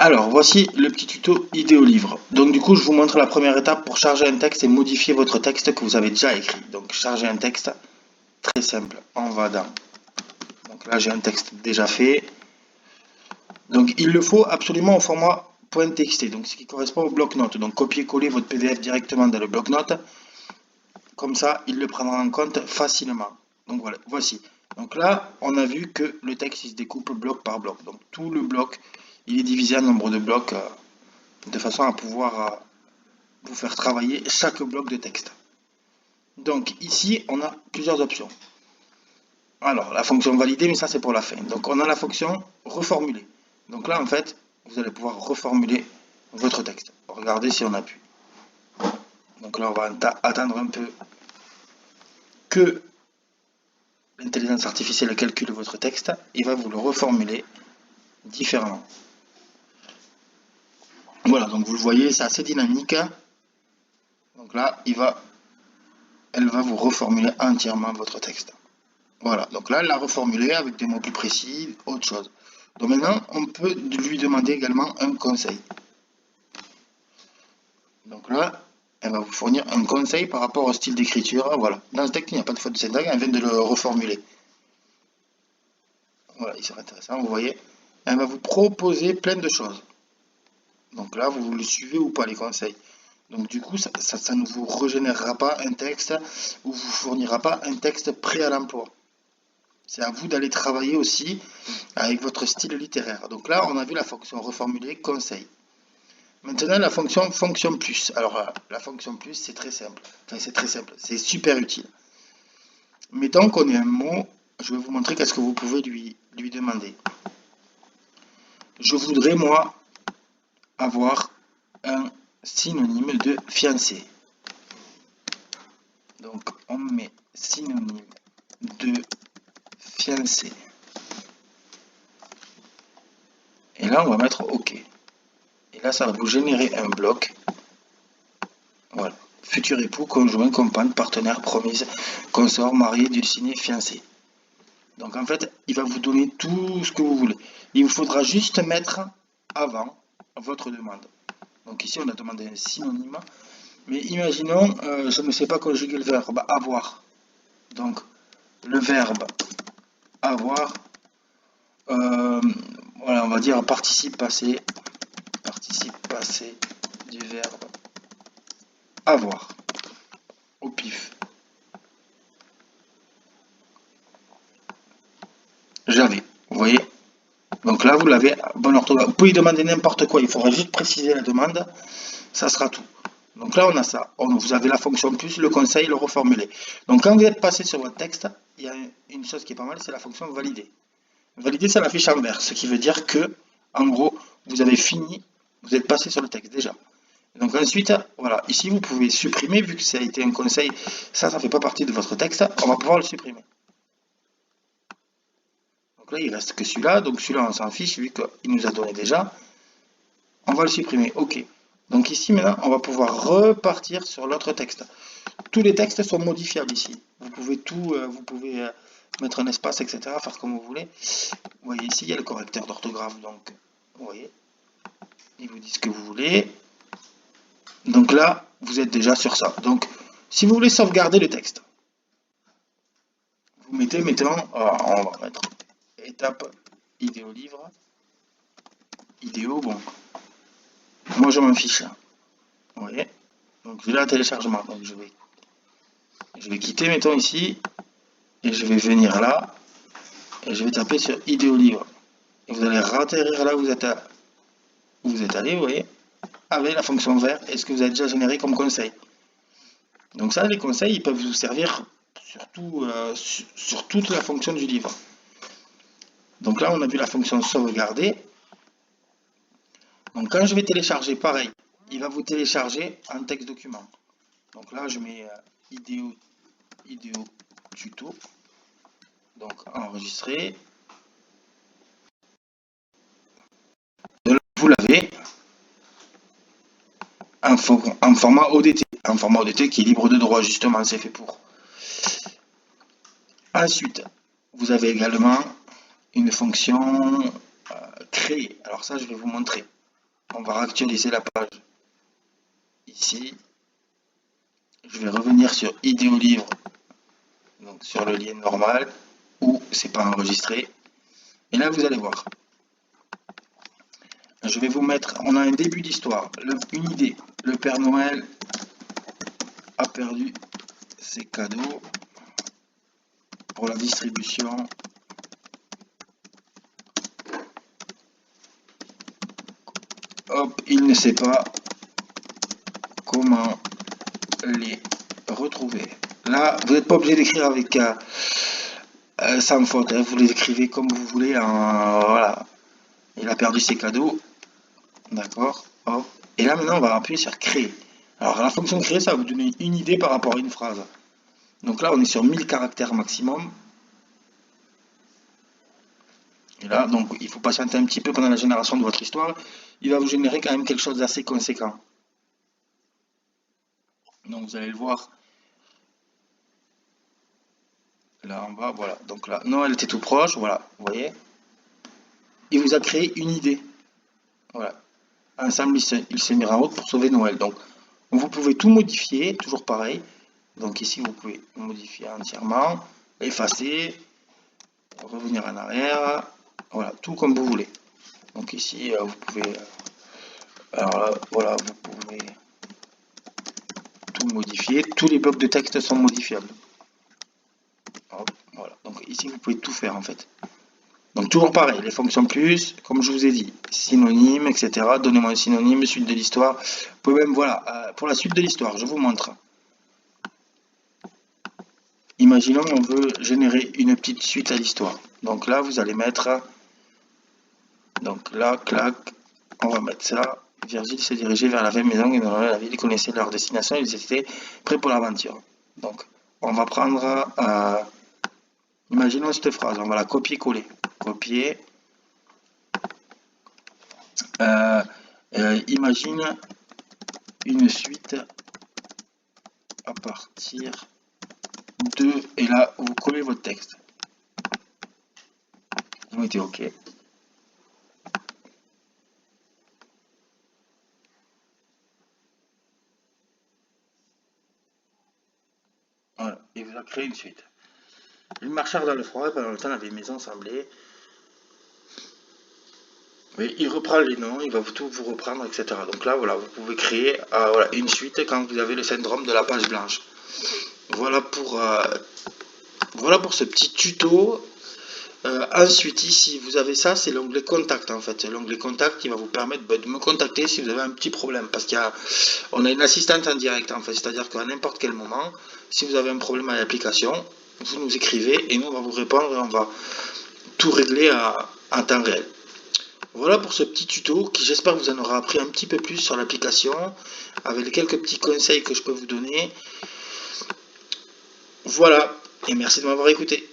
Alors, voici le petit tuto idéo livre. Donc, du coup, je vous montre la première étape pour charger un texte et modifier votre texte que vous avez déjà écrit. Donc, charger un texte, très simple. On va dans. Donc là, j'ai un texte déjà fait. Donc, il le faut absolument au format .txt, donc ce qui correspond au bloc-notes. Donc, copier-coller votre PDF directement dans le bloc-notes. Comme ça, il le prendra en compte facilement. Donc, voilà, voici. Donc là, on a vu que le texte, il se découpe bloc par bloc. Donc, tout le bloc, il est divisé en nombre de blocs de façon à pouvoir vous faire travailler chaque bloc de texte. Donc ici, on a plusieurs options. Alors, la fonction valider, mais ça c'est pour la fin. Donc on a la fonction reformuler. Donc là, en fait, vous allez pouvoir reformuler votre texte. Regardez si on appuie. Donc là, on va attendre un peu que l'intelligence artificielle calcule votre texte et va vous le reformuler différemment. Voilà, donc vous le voyez, c'est assez dynamique. Donc là, elle va vous reformuler entièrement votre texte. Voilà, donc là, elle l'a reformulé avec des mots plus précis, autre chose. Donc maintenant, on peut lui demander également un conseil. Donc là, elle va vous fournir un conseil par rapport au style d'écriture. Voilà, dans le texte, il n'y a pas de faute de syntaxe, elle vient de le reformuler. Voilà, il serait intéressant, vous voyez. Elle va vous proposer plein de choses. Donc là, vous le suivez ou pas les conseils. Donc du coup, ça ne vous régénérera pas un texte ou vous fournira pas un texte prêt à l'emploi. C'est à vous d'aller travailler aussi avec votre style littéraire. Donc là, on a vu la fonction reformuler conseil. Maintenant, la fonction plus. Alors, la fonction plus, c'est très simple. Enfin, c'est très simple. C'est super utile. Mettons qu'on ait un mot, je vais vous montrer qu'est-ce que vous pouvez lui demander. Je voudrais, moi, avoir un synonyme de fiancé. Donc, on met synonyme de fiancé. Et là, on va mettre OK. Et là, ça va vous générer un bloc. Voilà. Futur époux, conjoint, compagne, partenaire, promise, consort, marié, dulciné, fiancé. Donc en fait, il va vous donner tout ce que vous voulez. Il vous faudra juste mettre avant votre demande. Donc ici, on a demandé un synonyme. Mais imaginons, je ne sais pas conjuguer le verbe avoir. Donc le verbe avoir, voilà, on va dire participe passé du verbe avoir. Au pif. J'avais, vous voyez. Donc là, vous l'avez, bonne orthographe. Vous pouvez demander n'importe quoi, il faudra juste préciser la demande, ça sera tout. Donc là, on a ça. Vous avez la fonction plus, le conseil, le reformuler. Donc quand vous êtes passé sur votre texte, il y a une chose qui est pas mal, c'est la fonction valider. Valider, ça l'affiche en vert, ce qui veut dire que, en gros, vous avez fini, vous êtes passé sur le texte déjà. Donc ensuite, voilà, ici vous pouvez supprimer, vu que ça a été un conseil, ça ne fait pas partie de votre texte, on va pouvoir le supprimer. Donc là, il reste que celui-là, donc celui-là on s'en fiche, vu qu'il nous a donné déjà. On va le supprimer, ok. Donc ici maintenant, on va pouvoir repartir sur l'autre texte. Tous les textes sont modifiables ici. Vous pouvez tout, vous pouvez mettre un espace, etc., faire comme vous voulez. Vous voyez ici, il y a le correcteur d'orthographe, donc vous voyez, il vous dit ce que vous voulez. Donc là, vous êtes déjà sur ça. Donc, si vous voulez sauvegarder le texte, vous mettez, mettons, on va mettre étape idéo livre, idéo, bon, moi je m'en fiche. Vous voyez, donc je vais là téléchargement, donc je vais quitter, mettons ici, et je vais venir là, et je vais taper sur idéo livre. Et vous allez ratterrir là où vous êtes allé, vous voyez, avec la fonction vert et ce que vous avez déjà généré comme conseil. Donc ça, les conseils, ils peuvent vous servir sur toute la fonction du livre. Donc là, on a vu la fonction sauvegarder. Donc quand je vais télécharger, pareil, il va vous télécharger un texte document. Donc là, je mets idéo tuto. Donc enregistrer. Vous l'avez en format ODT. Un format ODT qui est libre de droit, justement, c'est fait pour. Ensuite, vous avez également une fonction créer. Alors ça, je vais vous montrer. On va actualiser la page ici. Je vais revenir sur Idéo livre, donc sur le lien normal, où c'est pas enregistré. Et là, vous allez voir. Je vais vous mettre, on a un début d'histoire, une idée. Le Père Noël a perdu ses cadeaux pour la distribution. Hop, il ne sait pas comment les retrouver. Là, vous n'êtes pas obligé d'écrire avec sans faute, hein, vous les écrivez comme vous voulez. Voilà, il a perdu ses cadeaux, d'accord. Hop. Et là maintenant, on va appuyer sur créer. Alors la fonction créer, ça va vous donner une idée par rapport à une phrase. Donc là, on est sur 1000 caractères maximum. Et là, donc, il faut patienter un petit peu pendant la génération de votre histoire. Il va vous générer quand même quelque chose d'assez conséquent. Donc, vous allez le voir. Là en bas, voilà. Donc là, Noël était tout proche, voilà, vous voyez. Il vous a créé une idée. Voilà. Ensemble, il s'est mis en route pour sauver Noël. Donc, vous pouvez tout modifier, toujours pareil. Donc ici, vous pouvez modifier entièrement, effacer, revenir en arrière. Voilà, tout comme vous voulez. Donc ici, vous pouvez... alors là, voilà, vous pouvez tout modifier. Tous les blocs de texte sont modifiables. Hop, voilà. Donc ici, vous pouvez tout faire en fait. Donc toujours pareil, les fonctions plus, comme je vous ai dit, synonyme, etc. Donnez-moi un synonyme, suite de l'histoire. Vous pouvez même, voilà, pour la suite de l'histoire, je vous montre. Imaginons on veut générer une petite suite à l'histoire. Donc là, vous allez mettre, donc là, clac, on va mettre ça. Virgile s'est dirigé vers la vieille maison et dans la ville, ils connaissaient leur destination, ils étaient prêts pour l'aventure. Donc, on va prendre, imaginons cette phrase, on va la copier-coller. Copier. Imagine une suite à partir de... Et là, vous collez votre texte. Vous mettez OK. Voilà, et vous a créé une suite. Il marchèrent dans le froid, pendant le temps la vieille maison semblait... Oui, il reprend les noms, il va tout vous reprendre, etc. Donc là, voilà, vous pouvez créer voilà, une suite quand vous avez le syndrome de la page blanche. Voilà pour ce petit tuto. Ensuite, ici, vous avez ça, c'est l'onglet contact en fait. C'est l'onglet contact qui va vous permettre de me contacter si vous avez un petit problème. Parce qu'on a une assistante en direct en fait. C'est-à-dire qu'à n'importe quel moment, si vous avez un problème à l'application, vous nous écrivez et nous on va vous répondre et on va tout régler en temps réel. Voilà pour ce petit tuto qui j'espère vous en aura appris un petit peu plus sur l'application avec les quelques petits conseils que je peux vous donner. Voilà, et merci de m'avoir écouté.